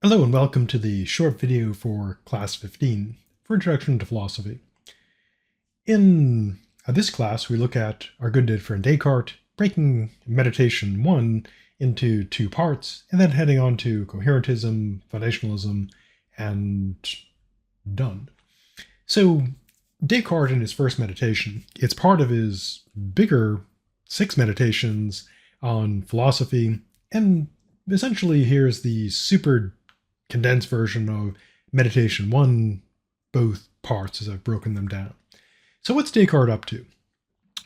Hello and welcome to the short video for Class 15 for Introduction to Philosophy. In this class, we look at our good and friend Descartes, breaking Meditation 1 into two parts, and then heading on to coherentism, foundationalism, and done. So Descartes in his first meditation, it's part of his bigger 6 meditations on philosophy, and essentially here's the super condensed version of Meditation 1, both parts as I've broken them down. So what's Descartes up to?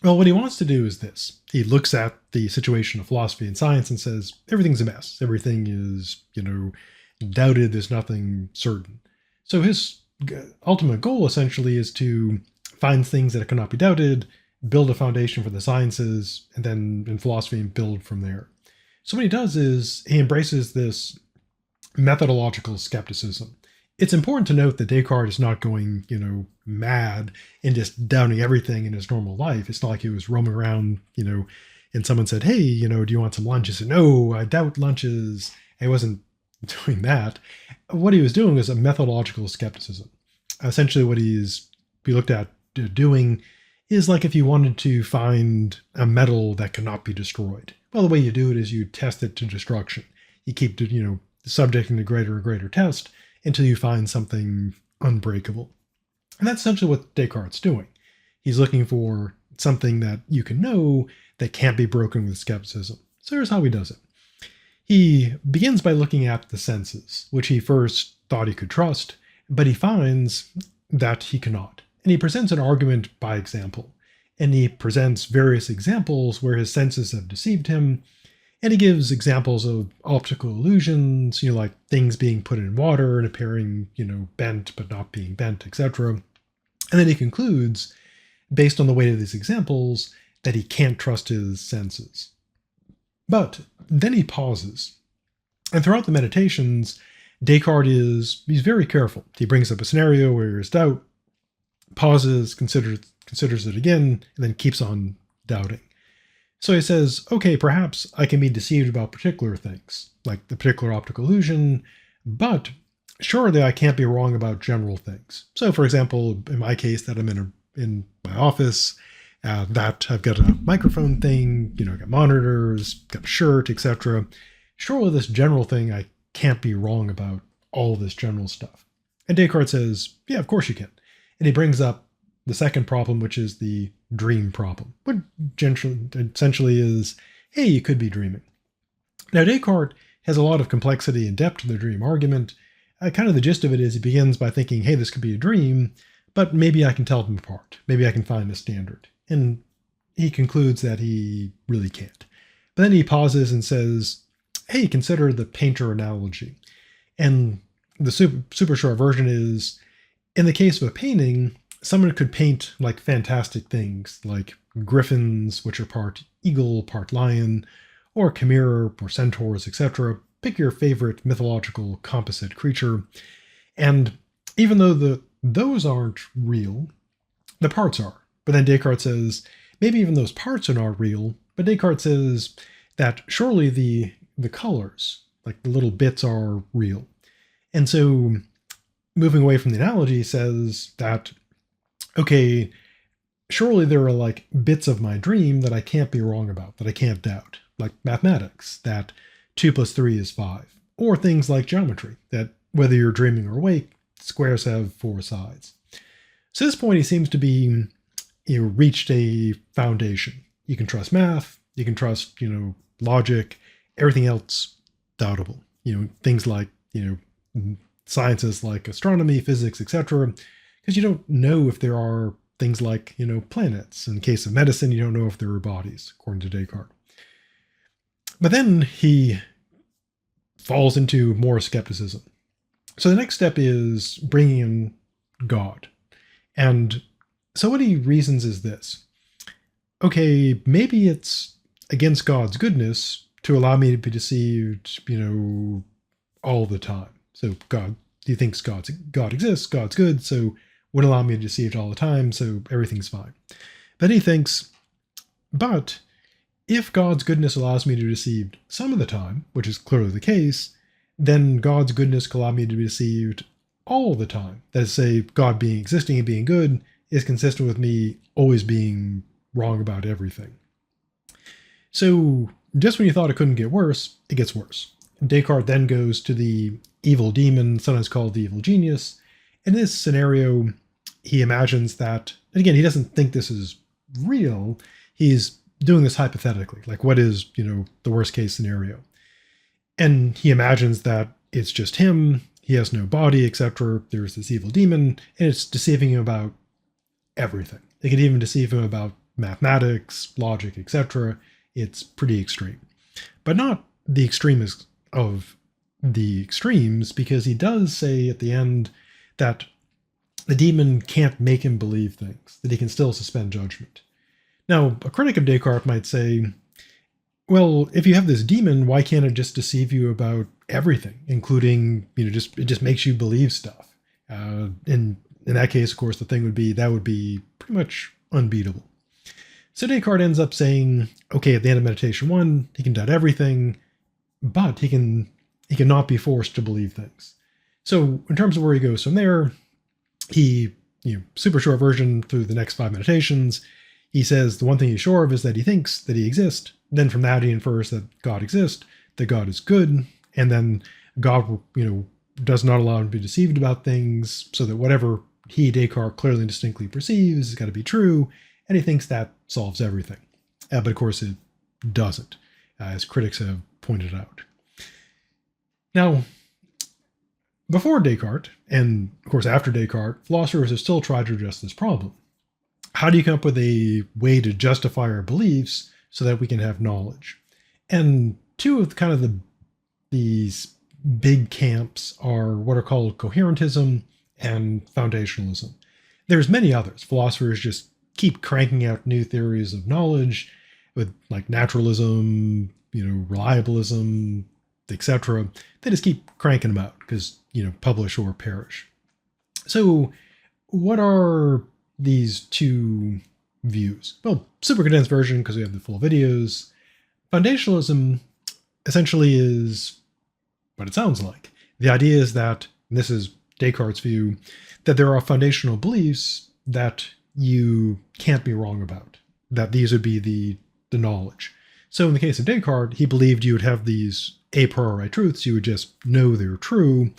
Well, what he wants to do is this. He looks at the situation of philosophy and science and says, everything's a mess. Everything is, doubted. There's nothing certain. So his ultimate goal essentially is to find things that cannot be doubted, build a foundation for the sciences, and then in philosophy and build from there. So what he does is he embraces this methodological skepticism. It's important to note that Descartes is not going, mad and just doubting everything in his normal life. It's not like he was roaming around, and someone said, hey, do you want some lunch? He said, no, I doubt lunches. He wasn't doing that. What he was doing was a methodological skepticism. Essentially, what we looked at doing is like if you wanted to find a metal that cannot be destroyed. Well, the way you do it is you test it to destruction. You keep, subjecting to greater and greater test until you find something unbreakable. And that's essentially what Descartes is doing. He's looking for something that you can know that can't be broken with skepticism. So here's how he does it. He begins by looking at the senses, which he first thought he could trust, but he finds that he cannot. And he presents an argument by example. And he presents various examples where his senses have deceived him. And he gives examples of optical illusions, like things being put in water and appearing, bent but not being bent, etc. And then he concludes, based on the weight of these examples, that he can't trust his senses. But then he pauses. And throughout the meditations, Descartes he's very careful. He brings up a scenario where there's doubt, pauses, considers it again, and then keeps on doubting. So he says, okay, perhaps I can be deceived about particular things, like the particular optical illusion, but surely I can't be wrong about general things. So for example, in my case that I'm in my office, that I've got a microphone thing, I've got monitors, got a shirt, etc. Surely this general thing, I can't be wrong about all this general stuff. And Descartes says, yeah, of course you can. And he brings up the second problem, which is the dream problem, what essentially is, hey, you could be dreaming. Now, Descartes has a lot of complexity and depth to the dream argument. Kind of the gist of it is he begins by thinking, hey, this could be a dream, but maybe I can tell them apart. Maybe I can find a standard. And he concludes that he really can't. But then he pauses and says, hey, consider the painter analogy. And the super short version is, in the case of a painting, someone could paint like fantastic things, like griffins, which are part eagle, part lion, or chimera, or centaurs, etc. Pick your favorite mythological composite creature. And even though those aren't real, the parts are. But then Descartes says, maybe even those parts are not real, but Descartes says that surely the colors, like the little bits, are real. And so moving away from the analogy, says that okay, surely there are like bits of my dream that I can't be wrong about, that I can't doubt, like mathematics, that 2 plus 3 is 5, or things like geometry, that whether you're dreaming or awake, squares have 4 sides. So at this point, he seems to be reached a foundation. You can trust math, you can trust, logic, everything else doubtable. Things like, sciences like astronomy, physics, etc., because you don't know if there are things like, planets. In the case of medicine, you don't know if there are bodies, according to Descartes. But then he falls into more skepticism. So the next step is bringing in God. And so what he reasons is this. Okay, maybe it's against God's goodness to allow me to be deceived, all the time. So God, he thinks God exists, God's good, so wouldn't allow me to be deceived all the time, so everything's fine. Then he thinks, but if God's goodness allows me to be deceived some of the time, which is clearly the case, then God's goodness could allow me to be deceived all the time. That is, say, God being existing and being good is consistent with me always being wrong about everything. So just when you thought it couldn't get worse, it gets worse. Descartes then goes to the evil demon, sometimes called the evil genius. In this scenario, he imagines that, and again, he doesn't think this is real. He's doing this hypothetically, like what is, the worst case scenario. And he imagines that it's just him, he has no body, etc. There's this evil demon, and it's deceiving him about everything. It can even deceive him about mathematics, logic, etc. It's pretty extreme. But not the extremist of the extremes, because he does say at the end that the demon can't make him believe things, that he can still suspend judgment. Now, a critic of Descartes might say, well, if you have this demon, why can't it just deceive you about everything, including, it just makes you believe stuff? In that case, of course, the thing would be, that would be pretty much unbeatable. So Descartes ends up saying, okay, at the end of meditation 1, he can doubt everything, but he cannot be forced to believe things. So in terms of where he goes from there, he, super short version through the next 5 meditations, he says the one thing he's sure of is that he thinks that he exists. Then from that he infers that God exists, that God is good, and then God, does not allow him to be deceived about things, so that whatever he, Descartes, clearly and distinctly perceives has got to be true, and he thinks that solves everything. But of course it doesn't, as critics have pointed out. Now, before Descartes, and of course after Descartes, philosophers have still tried to address this problem. How do you come up with a way to justify our beliefs so that we can have knowledge? And two of kind of these big camps are what are called coherentism and foundationalism. There's many others. Philosophers just keep cranking out new theories of knowledge with like naturalism, reliabilism, etc. They just keep cranking them out because, publish or perish. So what are these two views? Well, super condensed version because we have the full videos. Foundationalism essentially is what it sounds like. The idea is that, and this is Descartes' view, that there are foundational beliefs that you can't be wrong about, that these would be the knowledge. So in the case of Descartes, he believed you would have these a priori truths, you would just know they're true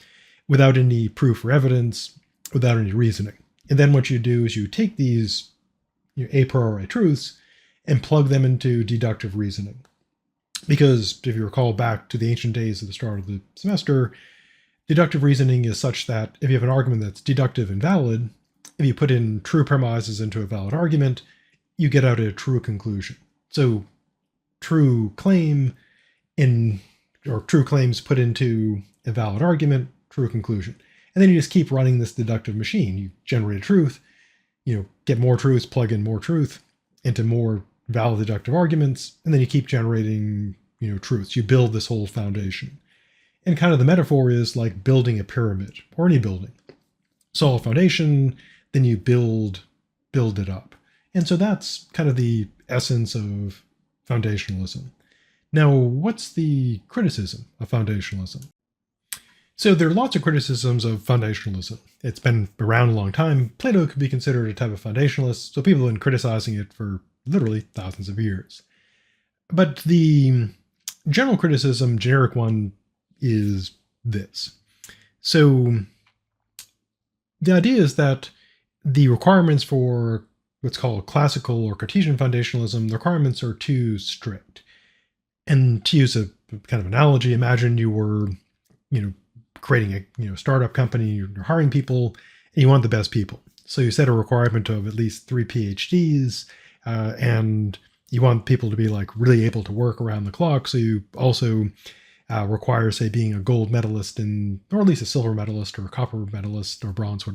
without any proof or evidence, without any reasoning. And then what you do is you take these a priori truths and plug them into deductive reasoning. Because if you recall back to the ancient days at the start of the semester, deductive reasoning is such that if you have an argument that's deductive and valid, if you put in true premises into a valid argument, you get out a true conclusion. So true claim or true claims put into a valid argument, true conclusion. And then you just keep running this deductive machine. You generate a truth, get more truths, plug in more truth into more valid deductive arguments, and then you keep generating, truths. You build this whole foundation. And kind of the metaphor is like building a pyramid or any building. Solid foundation, then you build it up. And so that's kind of the essence of foundationalism. Now, what's the criticism of foundationalism? So there are lots of criticisms of foundationalism. It's been around a long time. Plato could be considered a type of foundationalist, so people have been criticizing it for literally thousands of years. But the general criticism, generic one, is this. So the idea is that the requirements for what's called classical or Cartesian foundationalism, the requirements are too strict. And to use a kind of analogy, imagine you were, creating a startup company, you're hiring people, and you want the best people. So you set a requirement of at least 3 PhDs, and you want people to be like really able to work around the clock. So you also require, say, being a gold medalist or at least a silver medalist or a copper medalist or bronze,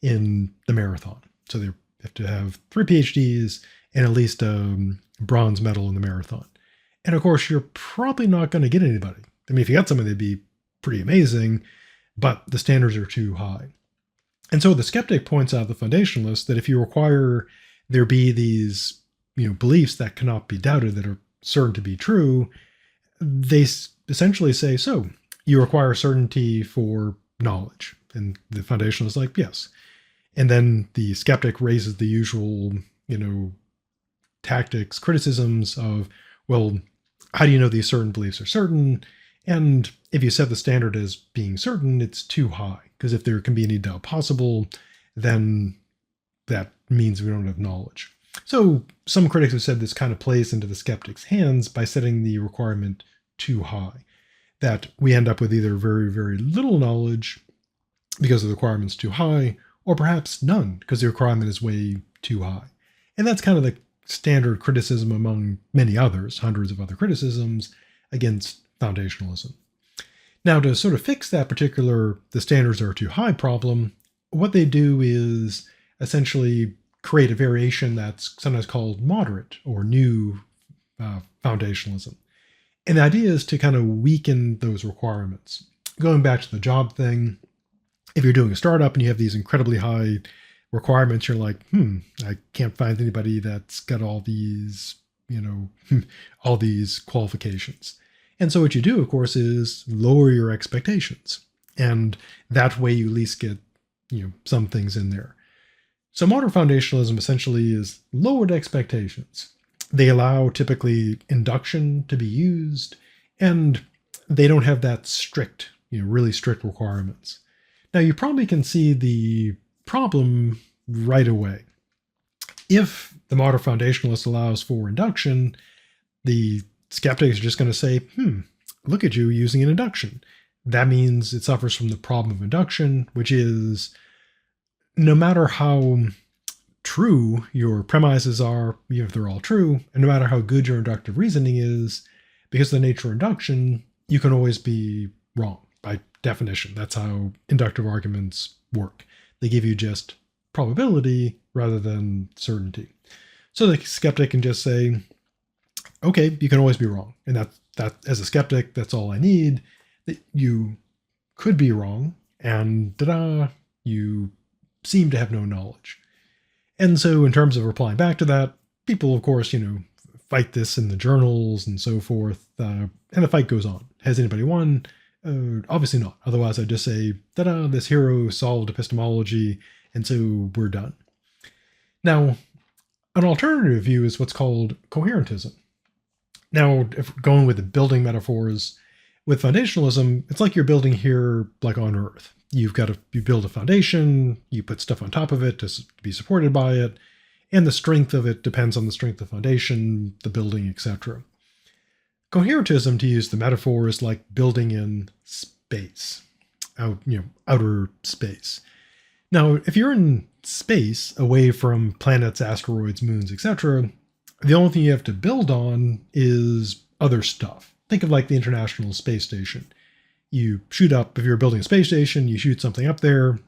in the marathon. So they have to have 3 PhDs and at least a bronze medal in the marathon. And of course, you're probably not going to get anybody. I mean, if you got somebody, they'd be pretty amazing, but the standards are too high. And so the skeptic points out, the foundationalist, that if you require there be these, beliefs that cannot be doubted, that are certain to be true, they essentially say, so you require certainty for knowledge. And the foundationalist is like, yes. And then the skeptic raises the usual, tactics, criticisms of, well, how do you know these certain beliefs are certain? And if you set the standard as being certain, it's too high. Because if there can be any doubt possible, then that means we don't have knowledge. So some critics have said this kind of plays into the skeptic's hands by setting the requirement too high, that we end up with either very, very little knowledge because the requirement's too high, or perhaps none because the requirement is way too high. And that's kind of the standard criticism among many others, hundreds of other criticisms against foundationalism. Now, to sort of fix that particular the standards are too high problem, what they do is essentially create a variation that's sometimes called moderate or new foundationalism. And the idea is to kind of weaken those requirements. Going back to the job thing, if you're doing a startup and you have these incredibly high requirements, you're like, I can't find anybody that's got all these, all these qualifications. And so what you do, of course, is lower your expectations. And that way you at least get, some things in there. So modern foundationalism essentially is lowered expectations. They allow typically induction to be used, and they don't have that strict, really strict requirements. Now you probably can see the problem right away. If the modern foundationalist allows for induction, the skeptics are just going to say, look at you using an induction. That means it suffers from the problem of induction, which is no matter how true your premises are, if they're all true, and no matter how good your inductive reasoning is, because of the nature of induction, you can always be wrong by definition. That's how inductive arguments work. They give you just probability rather than certainty. So the skeptic can just say, okay, you can always be wrong. And that as a skeptic, that's all I need. That you could be wrong, and you seem to have no knowledge. And so in terms of replying back to that, people, of course, fight this in the journals and so forth. And the fight goes on. Has anybody won? Obviously not. Otherwise, I'd just say, this hero solved epistemology, and so we're done. Now, an alternative view is what's called coherentism. Now, if going with the building metaphors, with foundationalism, it's like you're building here like on Earth. You build a foundation, you put stuff on top of it to be supported by it, and the strength of it depends on the strength of the foundation, the building, etc. Coherentism, to use the metaphor, is like building in space, outer space. Now, if you're in space, away from planets, asteroids, moons, etc., the only thing you have to build on is other stuff. Think of like the International Space Station. You shoot up, if you're building a space station, you shoot something up there, and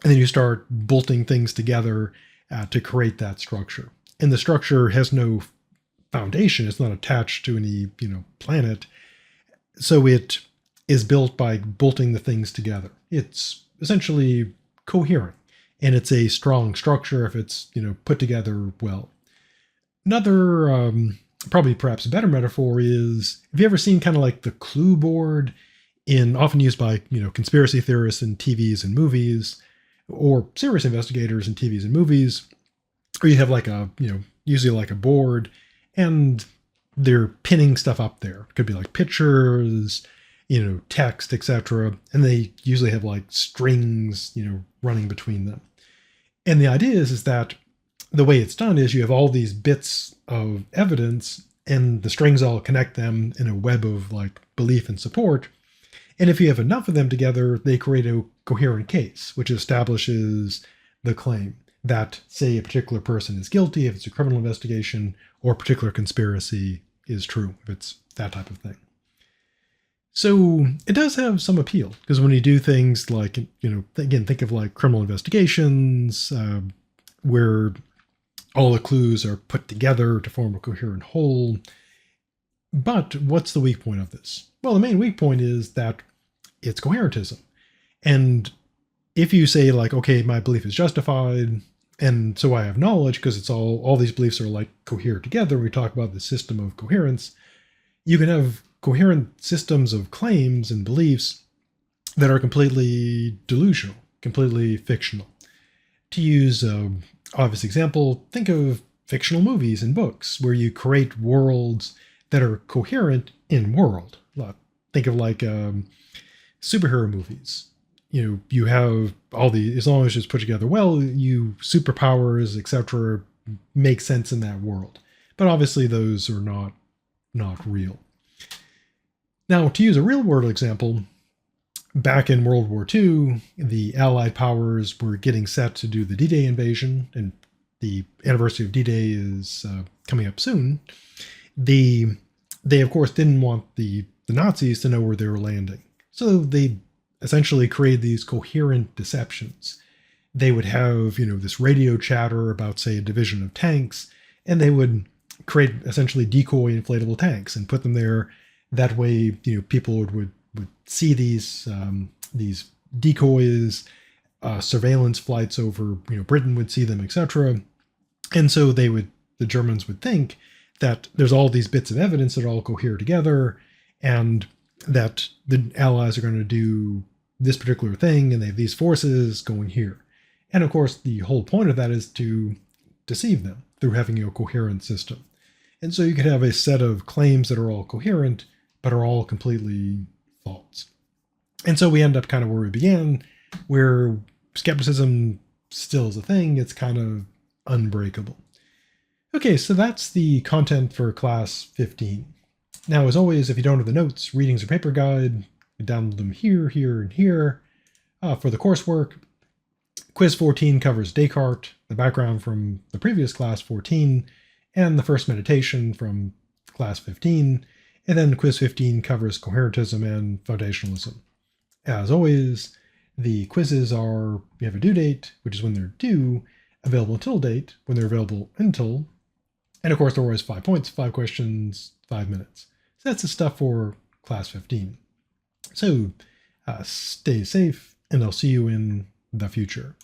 then you start bolting things together to create that structure. And the structure has no foundation. It's not attached to any, planet. So it is built by bolting the things together. It's essentially coherent, and it's a strong structure if it's, put together well. Another, probably perhaps a better metaphor is, have you ever seen kind of like the clue board often used by, conspiracy theorists in TVs and movies, or serious investigators in TVs and movies, or you have like usually like a board, and they're pinning stuff up there. It could be like pictures, text, etc. And they usually have like strings, running between them. And the idea is that the way it's done is you have all these bits of evidence, and the strings all connect them in a web of like belief and support. And if you have enough of them together, they create a coherent case, which establishes the claim that, say, a particular person is guilty if it's a criminal investigation, or a particular conspiracy is true if it's that type of thing. So it does have some appeal, because when you do things like, again, think of like criminal investigations, where all the clues are put together to form a coherent whole. But what's the weak point of this? Well, the main weak point is that it's coherentism. And if you say like, okay, my belief is justified, and so I have knowledge because it's all these beliefs are like cohere together, we talk about the system of coherence, you can have coherent systems of claims and beliefs that are completely delusional, completely fictional. To use an obvious example, think of fictional movies and books where you create worlds that are coherent in world. Think of like superhero movies. You have all the, as long as it's put together well, superpowers, etc., make sense in that world. But obviously those are not real. Now, to use a real world example, back in World War II, the Allied powers were getting set to do the D-Day invasion, and the anniversary of D-Day is coming up soon. They of course didn't want the Nazis to know where they were landing, so they essentially created these coherent deceptions. They would have this radio chatter about, say, a division of tanks, and they would create essentially decoy inflatable tanks and put them there. That way, people would see these decoys, surveillance flights over Britain would see them, etc. And so the Germans would think that there's all these bits of evidence that all cohere together, and that the Allies are going to do this particular thing, and they have these forces going here. And of course, the whole point of that is to deceive them through having a coherent system. And so you could have a set of claims that are all coherent, but are all completely false. And so we end up kind of where we began, where skepticism still is a thing. It's kind of unbreakable. Okay, so that's the content for class 15. Now, as always, if you don't have the notes, readings, or paper guide, you download them here, here, and here. For the coursework, quiz 14 covers Descartes, the background from the previous class 14, and the first meditation from class 15. And then quiz 15 covers coherentism and foundationalism. As always, the quizzes you have a due date, which is when they're due, available until date, when they're available until, and of course they're always 5 points, 5 questions, 5 minutes. So that's the stuff for class 15. So stay safe, and I'll see you in the future.